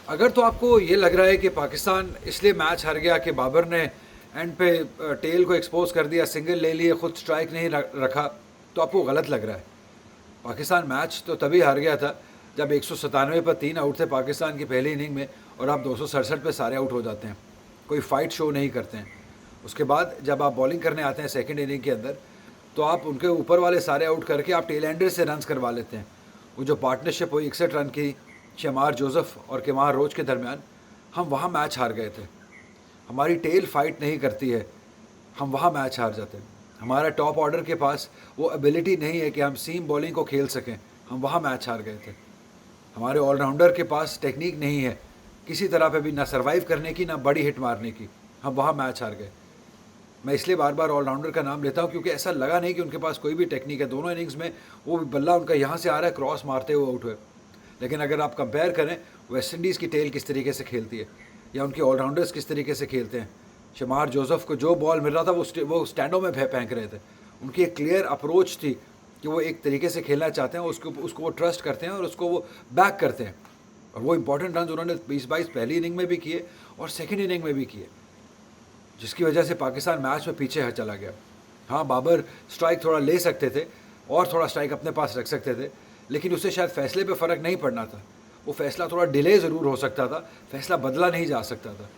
अगर तो आपको ये लग रहा है कि पाकिस्तान इसलिए मैच हार गया कि बाबर ने एंड पे टेल को एक्सपोज कर दिया, सिंगल ले लिए, खुद स्ट्राइक नहीं रखा, तो आपको गलत लग रहा है। पाकिस्तान मैच तो तभी हार गया था जब 197 पर 3 आउट थे पाकिस्तान की पहली इनिंग में और आप 267 पे सारे आउट हो जाते हैं, कोई फाइट शो नहीं करते हैं। उसके बाद जब आप बॉलिंग करने आते हैं सेकंड इनिंग के अंदर, तो आप उनके ऊपर वाले सारे आउट करके आप टेल एंडर से रन्स करवा लेते हैं। वो जो पार्टनरशिप हुई 61 रन की शमार जोसेफ और केमार रोच के दरमियान, हम वहाँ मैच हार गए थे। हमारी टेल फाइट नहीं करती है, हम वहाँ मैच हार जाते हैं। हमारा टॉप ऑर्डर के पास वो एबिलिटी नहीं है कि हम सीम बॉलिंग को खेल सकें, हम वहाँ मैच हार गए थे। हमारे ऑलराउंडर के पास टेक्निक नहीं है किसी तरह पे भी, ना सर्वाइव करने की ना बड़ी हिट मारने की, हम वहाँ मैच हार गए। मैं इसलिए बार बार ऑलराउंडर का नाम लेता हूँ क्योंकि ऐसा लगा नहीं कि उनके पास कोई भी टेक्निक है। दोनों इनिंग्स में वो बल्ला उनका यहाँ से आ रहा है, क्रॉस मारते हुए आउट हुए। लेकिन अगर आप कंपेयर करें वेस्ट इंडीज़ की टेल किस तरीके से खेलती है या उनके ऑलराउंडर्स किस तरीके से खेलते हैं, शमार जोसेफ को जो बॉल मिल रहा था वो स्टैंडों में फेंक रहे थे। उनकी एक क्लियर अप्रोच थी कि वो एक तरीके से खेलना चाहते हैं, उसको वो ट्रस्ट करते हैं और उसको वो बैक करते हैं। और वो इंपॉर्टेंट रन उन्होंने 20-22 पहली इनिंग में भी किए और सेकेंड इनिंग में भी किए, जिसकी वजह से पाकिस्तान मैच में पीछे चला गया। हाँ, बाबर स्ट्राइक थोड़ा ले सकते थे और थोड़ा स्ट्राइक अपने पास रख सकते थे, लेकिन उससे शायद फैसले पे फ़र्क नहीं पड़ना था। वो फैसला थोड़ा डिले ज़रूर हो सकता था, फैसला बदला नहीं जा सकता था,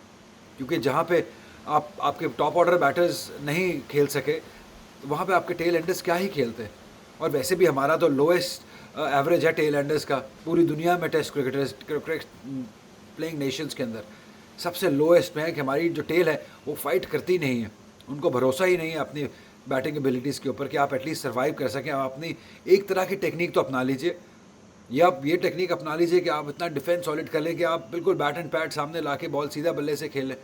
क्योंकि जहाँ पे आपके टॉप ऑर्डर बैटर्स नहीं खेल सके, तो वहाँ पे आपके टेल एंडर्स क्या ही खेलते। और वैसे भी हमारा तो लोएस्ट एवरेज है टेल एंडर्स का पूरी दुनिया में, टेस्ट क्रिकेट प्लेइंग नेशंस के अंदर सबसे लोएस्ट में है कि हमारी जो टेल है वो फाइट करती नहीं है। उनको भरोसा ही नहीं है अपनी बैटिंग एबिलिटीज़ के ऊपर कि आप एटलीस्ट सर्वाइव कर सकें। आप अपनी एक तरह की टेक्निक तो अपना लीजिए, या आप ये टेक्निक अपना लीजिए कि आप इतना डिफेंस सॉलिड कर लें कि आप बिल्कुल बैट एंड पैड सामने ला के बॉल सीधा बल्ले से खेलें,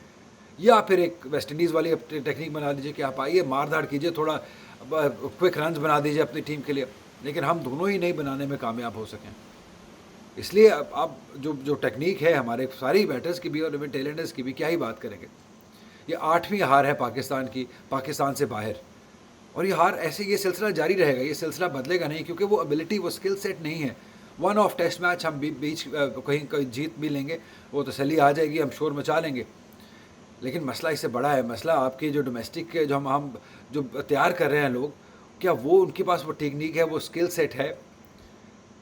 या फिर एक वेस्ट इंडीज़ वाली टेक्निक बना लीजिए कि आप आइए मार धाड़ कीजिए, थोड़ा क्विक रन्स बना दीजिए अपनी टीम के लिए। लेकिन हम दोनों ही नहीं बनाने में कामयाब हो सकें। इसलिए अब जो टेक्निक है हमारे सारी बैटर्स की भी और इवन टेलेंडर्स की भी, क्या ही बात करेंगे। ये 8वीं हार है पाकिस्तान की, पाकिस्तान से बाहर, और ये हार ऐसे ये सिलसिला जारी रहेगा, ये सिलसिला बदलेगा नहीं, क्योंकि वो एबिलिटी, वो स्किल सेट नहीं है। वन ऑफ टेस्ट मैच हम बीच कहीं जीत भी लेंगे, वो तसल्ली आ जाएगी, हम शोर मचा लेंगे। लेकिन मसला इससे बड़ा है। मसला आपकी जो डोमेस्टिक के जो हम जो तैयार कर रहे हैं लोग, क्या वो उनके पास वो टेक्निक है, वो स्किल सेट है,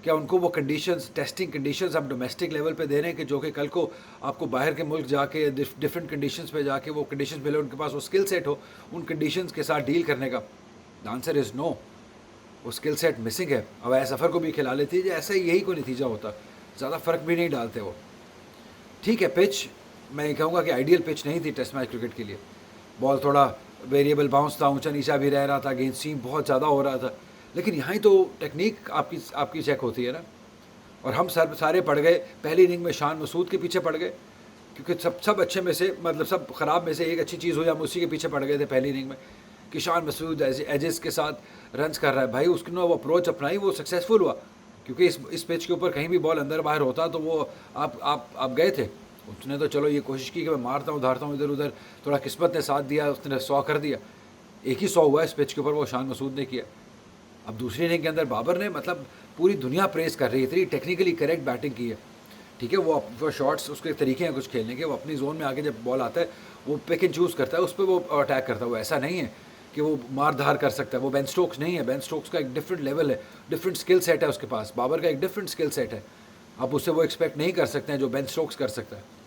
क्या उनको वो कंडीशंस, टेस्टिंग कंडीशंस हम डोमेस्टिक लेवल पे दे रहे हैं कि जो कि कल को आपको बाहर के मुल्क जाके डिफरेंट कंडीशंस पे जाके वो कंडीशंस मिले, उनके पास वो स्किल सेट हो उन कंडीशंस के साथ डील करने का? The answer is no. वो स्किल सेट मिसिंग है। अब ऐसा सफ़र को भी खिला लेती है, ऐसा ही यही कोई नतीजा होता, ज़्यादा फ़र्क भी नहीं डालते वो। ठीक है, पिच मैं कहूँगा कि आइडियल पिच नहीं थी टेस्ट मैच क्रिकेट के लिए। बॉल थोड़ा वेरिएबल बाउंस था, ऊंचा नीचा भी रह रहा था, गेंद सीम बहुत ज़्यादा हो रहा था। लेकिन यहाँ ही तो टेक्निक आपकी चेक होती है ना। और हम सारे पड़ गए पहली इनिंग में, शान मसूद के पीछे पड़ गए, क्योंकि सब अच्छे में से, मतलब सब ख़राब में से एक अच्छी चीज़ हुई, हम उसी के पीछे पड़ गए थे पहली इनिंग में कि शान मसूद एजेस के साथ रन्स कर रहा है। भाई उसने वो अप्रोच अपनाई, वो सक्सेसफुल हुआ, क्योंकि इस पिच के ऊपर कहीं भी बॉल अंदर बाहर होता तो वो आप गए थे। उसने तो चलो ये कोशिश की कि मैं मारता हूँ धारता हूँ इधर उधर, थोड़ा किस्मत ने साथ दिया, उसने 100 कर दिया। एक ही 100 हुआ इस पिच के ऊपर, वो शान मसूद ने किया। अब दूसरी इनिंग के अंदर बाबर ने, मतलब पूरी दुनिया प्रेस कर रही है, इतनी टेक्निकली करेक्ट बैटिंग की है। ठीक है, वो शॉट्स, उसके तरीके हैं कुछ खेलने के, वो अपनी जोन में आके जब बॉल आता है वो पिक एंड चूज़ करता है, उस पर वो अटैक करता है। वो ऐसा नहीं है कि वो मार धार कर सकता है। वो बेन स्टोक्स नहीं है, बेन स्टोक्स का एक डिफरेंट लेवल है, डिफरेंट स्किल सेट है उसके पास। बाबर का एक डिफरेंट स्किल सेट है, आप उससे वो एक्सपेक्ट नहीं कर सकते हैं जो बेन स्टोक्स कर सकता है।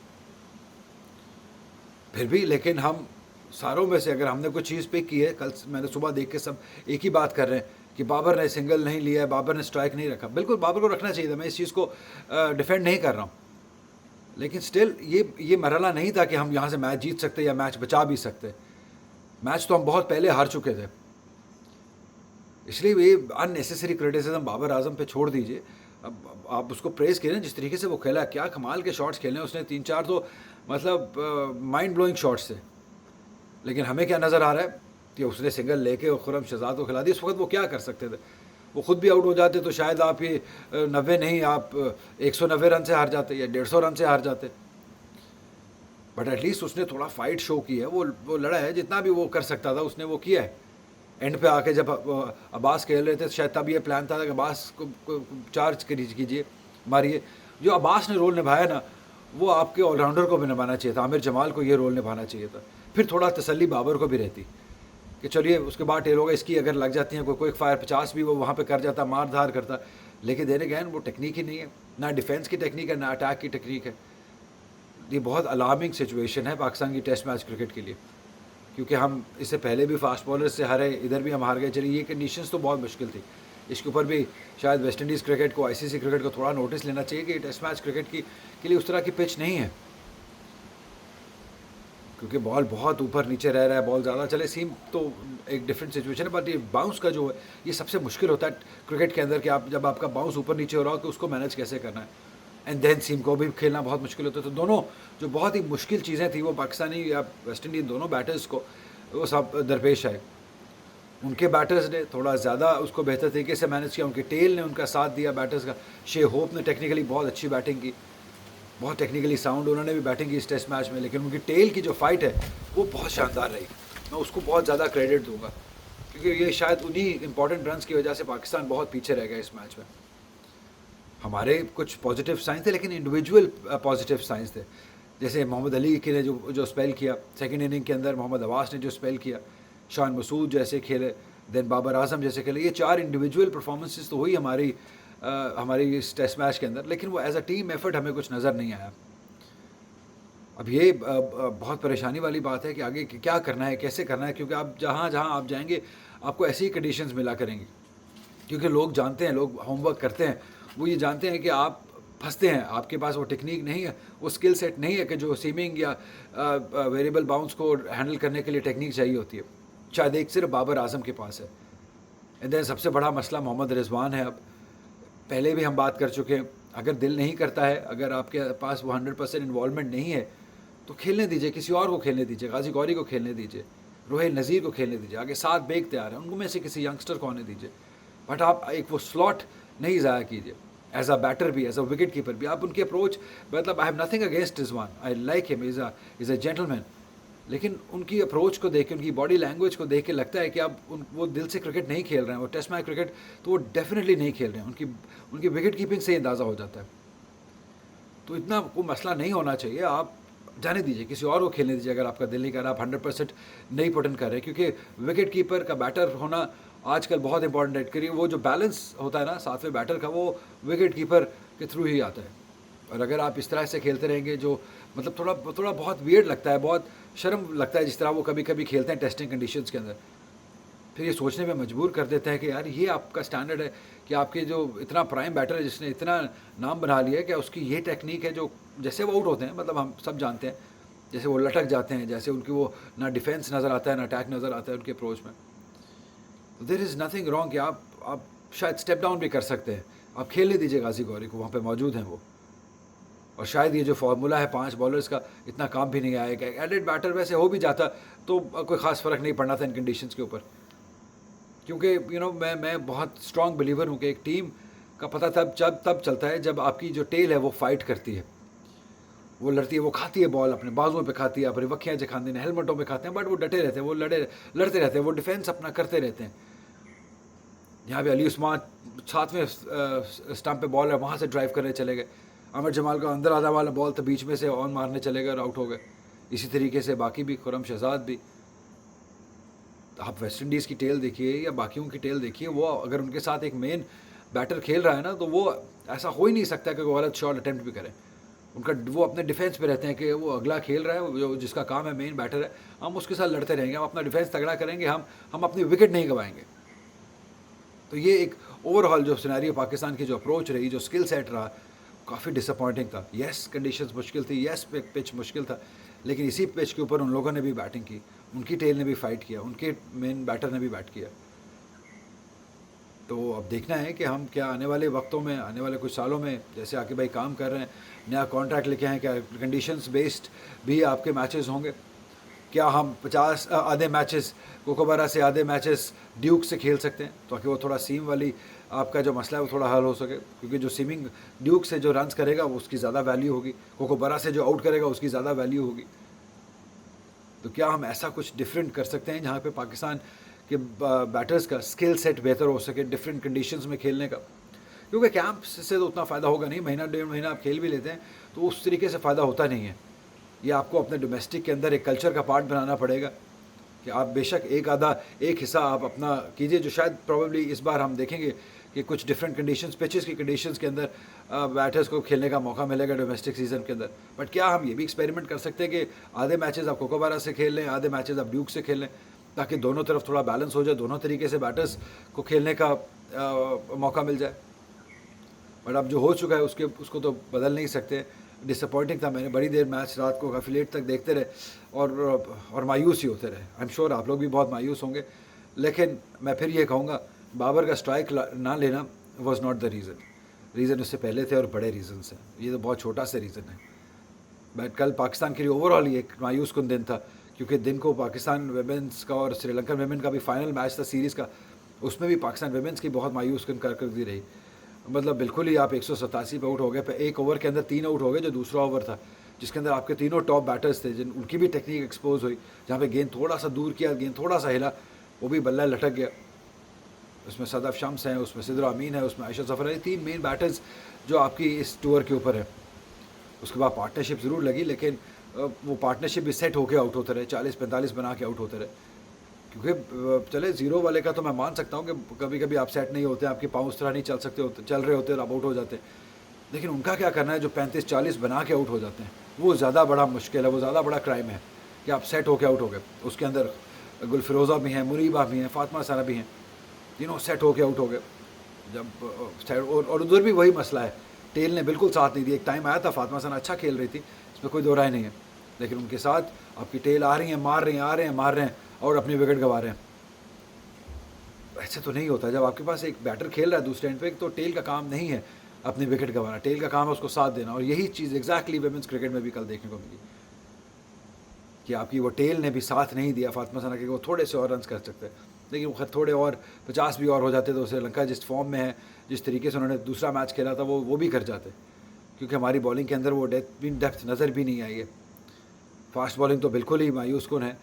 फिर भी लेकिन हम सारों में से अगर हमने कोई चीज़ पिक की है, कल मैंने सुबह देख के सब एक ही बात कर रहे हैं कि बाबर ने सिंगल नहीं लिया है, बाबर ने स्ट्राइक नहीं रखा। बिल्कुल बाबर को रखना चाहिए था, मैं इस चीज़ को डिफेंड नहीं कर रहा हूँ, लेकिन स्टिल ये मरहला नहीं था कि हम यहाँ से मैच जीत सकते या मैच बचा भी सकते। मैच तो हम बहुत पहले हार चुके थे। इसलिए ये अननेसेसरी क्रिटिसिज्म बाबर आजम पे छोड़ दीजिए। अब आप उसको प्रेस करें जिस तरीके से वो खेला, क्या कमाल के शॉट्स खेले उसने, 3-4 तो मतलब माइंड ब्लोइंग शॉट्स थे। लेकिन हमें क्या नज़र आ रहा है कि उसने सिंगल लेके खुरम शहजाद को खिला दी। उस वक्त वो क्या कर सकते थे? वो खुद भी आउट हो जाते तो शायद आप ये 90 नहीं, आप 190 रन से हार जाते या 150 रन से हार जाते। बट एटलीस्ट उसने थोड़ा फाइट शो की है, वो लड़ा है, जितना भी वो कर सकता था उसने वो किया है। एंड पे आके जब अब्बास खेल रहे थे शायद तब ये प्लान था कि अब्बास को चार्ज कीजिए, मारिए। जो अब्बास ने रोल निभाया ना, वो आपके ऑलराउंडर को भी निभाना चाहिए था, आमिर जमाल को ये रोल निभाना चाहिए था। फिर थोड़ा तसल्ली बाबर को भी रहती कि चलिए उसके बाद टेल होगा, इसकी अगर लग जाती हैं कोई क्विक फायर 50 भी वो वहाँ पे कर जाता, मार धार करता। लेकिन देने गए वो टेक्निक ही नहीं है, ना डिफेंस की टेक्निक है ना अटैक की टेक्निक है। ये बहुत अलार्मिंग सिचुएशन है पाकिस्तान की टेस्ट मैच क्रिकेट के लिए, क्योंकि हम इससे पहले भी फास्ट बॉलर्स से हारे, इधर भी हम हार गए। चलिए ये कंडीशंस तो बहुत मुश्किल थी, इसके ऊपर भी शायद वेस्ट इंडीज़ क्रिकेट को, आईसीसी क्रिकेट को थोड़ा नोटिस लेना चाहिए कि टेस्ट मैच क्रिकेट के लिए उस तरह की पिच नहीं है, क्योंकि बॉल बहुत ऊपर नीचे रह रहा है, बॉल ज़्यादा चले सीम तो एक डिफरेंट सिचुएशन है। बट ये बाउंस का जो है ये सबसे मुश्किल होता है क्रिकेट के अंदर, कि आप जब आपका बाउंस ऊपर नीचे हो रहा हो कि उसको मैनेज कैसे करना है। एंड देन सीम को भी खेलना बहुत मुश्किल होता है। तो दोनों जो बहुत ही मुश्किल चीज़ें थी वो पाकिस्तानी या वेस्ट इंडीज दोनों बैटर्स को वो सब दरपेश आए। उनके बैटर्स ने थोड़ा ज़्यादा उसको बेहतर तरीके से मैनेज किया, उनके टेल ने उनका साथ दिया बैटर्स का। शे होप ने टेक्निकली बहुत अच्छी बैटिंग की, बहुत टेक्निकली साउंड उन्होंने भी बैटिंग की इस टेस्ट मैच में। लेकिन उनकी टेल की जो फाइट है वो बहुत शानदार रही, मैं उसको बहुत ज़्यादा क्रेडिट दूंगा, क्योंकि ये शायद उन्हीं इंपॉर्टेंट रन्स की वजह से पाकिस्तान बहुत पीछे रह गया इस मैच में। हमारे कुछ पॉजिटिव साइंस थे, लेकिन इंडिविजुअल पॉजिटिव साइंस थे, जैसे मोहम्मद अली के ने जो स्पेल किया सेकंड इनिंग के अंदर, मोहम्मद अब्बास ने जो स्पेल किया, शान मसूद जैसे खेले, देन बाबर आजम जैसे खेले। ये 4 इंडिविजुअल परफॉर्मेंसेस तो हुई हमारी इस टेस्ट मैच के अंदर, लेकिन वो एज अ टीम एफर्ट हमें कुछ नज़र नहीं आया। अब ये बहुत परेशानी वाली बात है कि आगे क्या करना है, कैसे करना है, क्योंकि आप जहाँ जहाँ आप जाएंगे आपको ऐसी ही कंडीशंस मिला करेंगी, क्योंकि लोग जानते हैं, लोग होमवर्क करते हैं, वो ये जानते हैं कि आप फंसते हैं, आपके पास वो टेक्निक नहीं है, वो स्किल सेट नहीं है कि जो सीमिंग या वेरिएबल बाउंस को हैंडल करने के लिए टेक्निक चाहिए होती है, शायद एक सिर्फ बाबर आजम के पास है। एंड देन सबसे बड़ा मसला मोहम्मद रिजवान है। अब पहले भी हम बात कर चुके हैं, अगर दिल नहीं करता है, अगर आपके पास वो 100% इन्वॉल्वमेंट नहीं है तो खेलने दीजिए, किसी और को खेलने दीजिए, गाजी गौरी को खेलने दीजिए, रोहित नज़ीर को खेलने दीजिए, आगे 7 बेग तैयार हैं, उनको में से किसी यंगस्टर को आने दीजिए। बट आप एक वो स्लॉट नहीं ज़ाया कीजिए, एज अ बैटर भी, एज अ विकेट कीपर भी। आप उनकी अप्रोच, मतलब I have nothing against Rizwan, I like him, is a gentleman, लेकिन उनकी अप्रोच को देख के, उनकी बॉडी लैंग्वेज को देख के लगता है कि आप वो दिल से क्रिकेट नहीं खेल रहे हैं, वो टेस्ट मैच क्रिकेट तो वो डेफिनेटली नहीं खेल रहे हैं। उनकी विकेट कीपिंग से अंदाज़ा हो जाता है। तो इतना वो मसला नहीं होना चाहिए, आप जाने दीजिए, किसी और को खेलने दीजिए अगर आपका दिल नहीं कर रहा, आप 100% नहीं पुट इन कर रहे, क्योंकि विकेट कीपर का बैटर होना आजकल बहुत इंपॉर्टेंट है। करिए वो जो बैलेंस होता है ना 7वें बैटर का, वो विकेट कीपर के थ्रू ही आता है। और अगर आप इस तरह से खेलते रहेंगे, जो मतलब थोड़ा बहुत वियर्ड लगता है, बहुत शर्म लगता है जिस तरह वो कभी कभी खेलते हैं टेस्टिंग कंडीशंस के अंदर, फिर ये सोचने में मजबूर कर देते हैं कि यार ये आपका स्टैंडर्ड है कि आपके जो इतना प्राइम बैटर है जिसने इतना नाम बना लिया है, कि उसकी ये टेक्निक है जो जैसे वो आउट होते हैं, मतलब हम सब जानते हैं, जैसे वो लटक जाते हैं, जैसे उनकी वो ना डिफेंस नज़र आता है ना अटैक नज़र आता है उनके अप्रोच में। तो देयर इज़ नथिंग रॉन्ग कि आप शायद स्टेप डाउन भी कर सकते हैं, आप खेलने दीजिए गाजी गौरी को, वहाँ पे मौजूद हैं वो। और शायद ये जो फार्मूला है 5 बॉलर्स का इतना काम भी नहीं आएगा, एडेड बैटर वैसे हो भी जाता तो कोई ख़ास फ़र्क नहीं पड़ना था इन कंडीशंस के ऊपर, क्योंकि मैं बहुत स्ट्रॉन्ग बिलीवर हूँ कि एक टीम का पता तब चलता है जब आपकी जो टेल है वो फाइट करती है, वो लड़ती है, वो खाती है बॉल, अपने बाजुओं पे खाती है, अपनी वक्खियाँ खाते हैं, हेलमेटों पे खाते हैं, बट वो डटे रहते हैं, वो लड़ते रहते हैं, वो डिफेंस अपना करते रहते हैं। यहाँ पे अली उस्मान 7वें स्टंप पे बॉल है, वहाँ से ड्राइव करने चले गए, आमिर जमाल का अंदर आधा वाला बॉल तो बीच में से ऑन मारने चले गए और आउट हो गए। इसी तरीके से बाकी भी, खुरम शहजाद भी। आप वेस्ट इंडीज़ की टेल देखिए या बाकियों की टेल देखिए, वो अगर उनके साथ एक मेन बैटर खेल रहा है ना, तो वो ऐसा हो ही नहीं सकता कि वो गलत शॉट अटैम्प्ट भी करें। उनका वो अपने डिफेंस पे रहते हैं कि वो अगला खेल रहा है, जो जिसका काम है मेन बैटर है, हम उसके साथ लड़ते रहेंगे, हम अपना डिफेंस तगड़ा करेंगे, हम अपनी विकेट नहीं गंवाएंगे। तो ये एक ओवरऑल जो सिनेरियो पाकिस्तान की जो अप्रोच रही, जो स्किल सेट रहा, काफ़ी डिसअपॉइंटिंग था। येस कंडीशंस मुश्किल थी, येस पिच मुश्किल था, लेकिन इसी पिच के ऊपर उन लोगों ने भी बैटिंग की, उनकी टेल ने भी फाइट किया, उनके मेन बैटर ने भी बैट किया। तो अब देखना है कि हम क्या आने वाले वक्तों में, आने वाले कुछ सालों में, जैसे आके भाई काम कर रहे हैं, नया कॉन्ट्रैक्ट लेके आए, क्या कंडीशंस बेस्ड भी आपके मैचेस होंगे? क्या हम 50 आधे मैचेस कोकोबारा से, आधे मैचेस ड्यूक से खेल सकते हैं, ताकि वो थोड़ा सीम वाली आपका जो मसला है वो थोड़ा हल हो सके? क्योंकि जो सीमिंग ड्यूक से जो रन्स करेगा वो उसकी ज़्यादा वैल्यू होगी, कोकोबारा से जो आउट करेगा उसकी ज़्यादा वैल्यू होगी। तो क्या हम ऐसा कुछ डिफरेंट कर सकते हैं जहाँ पे पाकिस्तान के बैटर्स का स्किल सेट बेहतर हो सके, डिफरेंट कंडीशंस में खेलने का? क्योंकि कैंप से तो उतना फ़ायदा होगा नहीं, महीना 1.5 महीना आप खेल भी लेते हैं तो उस तरीके से फ़ायदा होता नहीं है। ये आपको अपने डोमेस्टिक के अंदर एक कल्चर का पार्ट बनाना पड़ेगा कि आप बेशक एक हिस्सा आप अपना कीजिए, जो शायद प्रॉबेबली इस बार हम देखेंगे कि कुछ डिफरेंट कंडीशंस, पिचेस की कंडीशंस के अंदर बैटर्स को खेलने का मौका मिलेगा डोमेस्टिक सीज़न के अंदर। बट क्या हम ये भी एक्सपेरिमेंट कर सकते हैं कि आधे मैचेस आप कोकोबारा से खेल लें, आधे मैचेस आप ड्यूक से खेल लें, ताकि दोनों तरफ थोड़ा बैलेंस हो जाए, दोनों तरीके से बैटर्स को खेलने का मौका मिल जाए। बट अब जो हो चुका है उसको तो बदल नहीं सकते। डिसअपॉइंटिंग था, मैंने बड़ी देर मैच रात को काफ़ी लेट तक देखते रहे और मायूस ही होते रहे। आई एम श्योर आप लोग भी बहुत मायूस होंगे, लेकिन मैं फिर ये कहूँगा बाबर का स्ट्राइक ना लेना वॉज नॉट द रीज़न उससे पहले थे और बड़े रीज़न्स हैं, ये तो बहुत छोटा सा रीज़न है। बट कल पाकिस्तान के लिए ओवरऑल ये एक मायूस कुन दिन था, क्योंकि दिन को पाकिस्तान वेमेंस का और श्रीलंकन वेमेन का भी फाइनल मैच था सीरीज़ का, उसमें भी पाकिस्तान वेमेंस की बहुत मायूस कुन कारकर्दगी रही। मतलब बिल्कुल ही आप 187 पे आउट हो गए, एक ओवर के अंदर 3 आउट हो गए, जो दूसरा ओवर था जिसके अंदर आपके तीनों टॉप बैटर्स थे, जिन उनकी भी टेक्निक एक्सपोज हुई, जहाँ पे गेंद थोड़ा सा दूर किया, गेंद थोड़ा सा हिला, वो भी बल्ला लटक गया। उसमें सदफ शम्स हैं, उसमें सिद्रा अमीन है, उसमें आयशा जफर है, 3 मेन बैटर्स जो आपकी इस टूर के ऊपर है। उसके बाद पार्टनरशिप ज़रूर लगी, लेकिन वो पार्टनरशिप भी सेट होकर आउट होते रहे, 40-45 बना के आउट होते रहे। क्योंकि चले ज़ीरो वाले का तो मैं मान सकता हूँ कि कभी कभी आप सेट नहीं होते, आपके पाँव उस तरह नहीं चल रहे होते और आप आउट हो जाते हैं, लेकिन उनका क्या करना है जो 35-40 बना के आउट हो जाते हैं, वो ज़्यादा बड़ा मुश्किल है, वो ज़्यादा बड़ा क्राइम है कि आप सेट होके आउट हो गए। उसके अंदर गुलफिरोज़ा भी हैं, मुनीबा भी हैं, फातिमा सारा भी हैं, तीनों सेट होके आउट हो गए। जब और उधर भी वही मसला है, टेल ने बिल्कुल साथ नहीं दिया। एक टाइम आया था फातिमा सना अच्छा खेल रही थी, इसमें कोई दो राय नहीं है, लेकिन उनके साथ आपकी टेल आ रही है, मार रही हैं, आ रहे हैं, मार रहे हैं और अपनी विकेट गंवा रहे हैं। ऐसे तो नहीं होता। जब आपके पास एक बैटर खेल रहा है दूसरे एंड पे, तो टेल का काम नहीं है अपनी विकेट गंवाना, टेल का काम है उसको साथ देना। और यही चीज़ एग्जैक्टली वुमेन्स क्रिकेट में भी कल देखने को मिली कि आपकी वो टेल ने भी साथ नहीं दिया फातिमा सना के, वो थोड़े से और रन कर सकते हैं, लेकिन वो थोड़े और 50 भी और हो जाते तो श्रीलंका जिस फॉर्म में है, जिस तरीके से उन्होंने दूसरा मैच खेला था, वो भी कर जाते, क्योंकि हमारी बॉलिंग के अंदर वो डेप्थ नज़र भी नहीं आई है। फास्ट बॉलिंग तो बिल्कुल ही मायूस कुन है,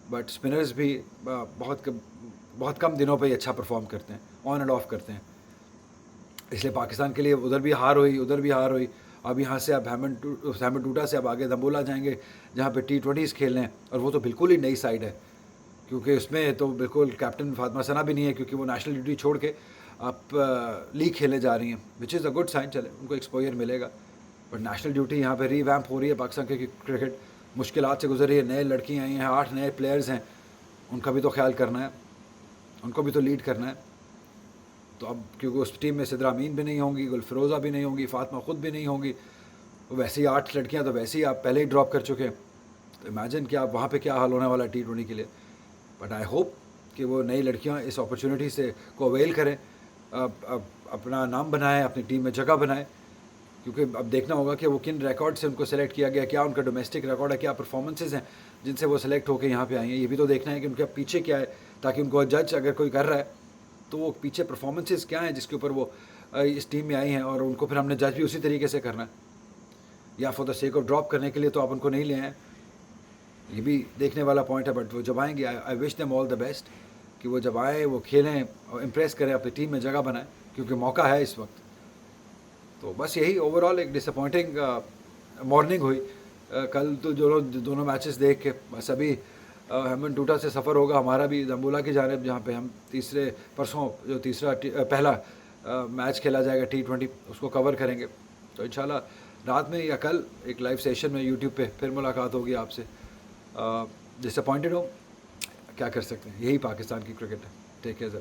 बट स्पिनर्स भी बहुत कम दिनों पे ही अच्छा परफॉर्म करते हैं, ऑन एंड ऑफ करते हैं। इसलिए पाकिस्तान के लिए उधर भी हार हुई, उधर भी हार हुई। अब यहाँ से अब हैमन टूटा से अब आगे दम्बोला जाएंगे, जहाँ पे T20s खेलने हैं, और वो तो बिल्कुल ही नई साइड है, क्योंकि उसमें तो बिल्कुल कैप्टन फातिमा सना भी नहीं है, क्योंकि वो नेशनल ड्यूटी छोड़ के आप लीग खेलने जा रही हैं, which is a good sign. चले, उनको एक्सपोजर मिलेगा, बट नेशनल ड्यूटी यहाँ पे रीवैम्प हो रही है। पाकिस्तान की क्रिकेट मुश्किलात से गुजर रही है, नए लड़कियाँ आई हैं, 8 नए प्लेयर्स हैं, उनका भी तो ख्याल करना है, उनको भी तो लीड करना है। तो अब क्योंकि उस टीम में सिद्रा अमीन भी नहीं होंगी, गुलफिरोज़ा भी नहीं होंगी, फातिमा ख़ुद भी नहीं होंगी, वैसे ही 8 लड़कियाँ तो वैसे ही आप पहले ही ड्रॉप कर चुके हैं, तो इमेजिन कि आप वहाँ पे क्या हाल होने वाला है T20 के लिए। बट आई होप कि वो नई लड़कियाँ इस अपॉर्चुनिटी से को अवेल करें, अपना नाम बनाएं, अपनी टीम में जगह बनाएं, क्योंकि अब देखना होगा कि वो किन रिकॉर्ड से उनको सेलेक्ट किया गया, क्या उनका डोमेस्टिक रिकॉर्ड है, क्या परफॉर्मेंसेस हैं जिनसे वो सेलेक्ट होकर यहाँ पे आई हैं। ये भी तो देखना है कि उनके पीछे क्या है, ताकि उनको जज अगर कोई कर रहा है तो वो पीछे परफॉर्मेंसेस क्या हैं जिसके ऊपर वो इस टीम में आई हैं, और उनको फिर हमने जज भी उसी तरीके से करना है, या for the sake of drop करने के लिए तो आप उनको नहीं ले आए, ये भी देखने वाला पॉइंट है। बट वो जब आएंगे, I wish them all the best, कि वो जब आए वो खेलें और इम्प्रेस करें, अपनी टीम में जगह बनाएं, क्योंकि मौका है इस वक्त। तो बस यही ओवरऑल एक डिसअपॉइंटिंग मॉर्निंग हुई कल। तो दोनों मैचेस देख के बस अभी हैमन टूटा से सफ़र होगा हमारा भी दम्बोला की जानिब, जहाँ पे हम परसों जो पहला मैच खेला जाएगा T20, उसको कवर करेंगे। तो इंशाल्लाह रात में या कल एक लाइव सेशन में यूट्यूब पे फिर मुलाकात होगी आपसे। डिसअपॉइंटेड हो, क्या कर सकते हैं, यही पाकिस्तान की क्रिकेट है। Take care.